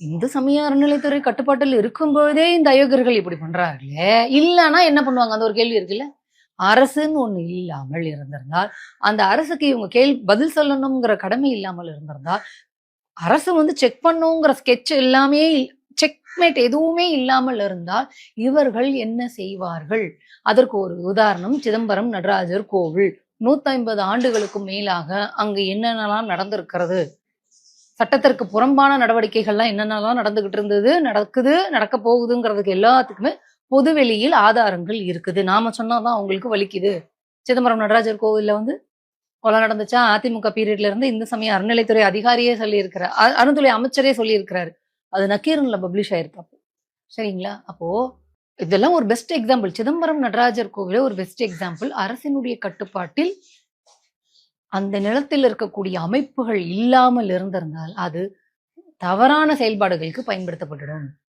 இந்து சமய அறநிலைத்துறை கட்டுப்பாட்டில் இருக்கும்போதே இந்த அயோக்கியர்கள் இப்படி பண்றாங்களே, இல்லன்னா என்ன பண்ணுவாங்க? அந்த ஒரு கேள்வி இருக்குல்ல. அரசுன்னு ஒண்ணு இல்லாமல் இருந்திருந்தால், அந்த அரசுக்கு இவங்க பதில் சொல்லணுங்கிற கடமை இல்லாமல் இருந்திருந்தால், அரசு செக் பண்ணுங்கிற ஸ்கெட்ச் எல்லாமே செக்மேட் எதுவுமே இல்லாமல் இருந்தால், இவர்கள் என்ன செய்வார்கள்? அதற்கு ஒரு உதாரணம் சிதம்பரம் நடராஜர் கோவில். 150 ஆண்டுகளுக்கு மேலாக அங்கு என்னென்னலாம் நடந்திருக்கிறது? சட்டத்திற்கு புறம்பான நடவடிக்கைகள்லாம் என்னென்னலாம் நடந்துகிட்டு இருந்தது, நடக்குது, நடக்க போகுதுங்கிறதுக்கு எல்லாத்துக்குமே பொதுவெளியில் ஆதாரங்கள் இருக்குது. நாம சொன்னாதான் அவங்களுக்கு வலிக்குது. சிதம்பரம் நடராஜர் கோவில்ல கொலை நடந்துச்சா? அதிமுக பீரியட்ல இருந்து இந்து சமய அறநிலைத்துறை அதிகாரியே சொல்லியிருக்கிறார். அறநிலைத்துறை அமைச்சரே சொல்லியிருக்கிறாரு. அது நக்கீரன்ல பப்ளிஷ் ஆயிருக்கு. சரிங்களா? அப்போ இதெல்லாம் ஒரு பெஸ்ட் எக்ஸாம்பிள். சிதம்பரம் நடராஜர் கோவில ஒரு பெஸ்ட் எக்ஸாம்பிள். அரசினுடைய கட்டுப்பாட்டில் அந்த நிலத்தில் இருக்கக்கூடிய அமைப்புகள் இல்லாமல் இருந்திருந்தால், அது தவறான செயல்பாடுகளுக்கு பயன்படுத்தப்பட்டுடும்.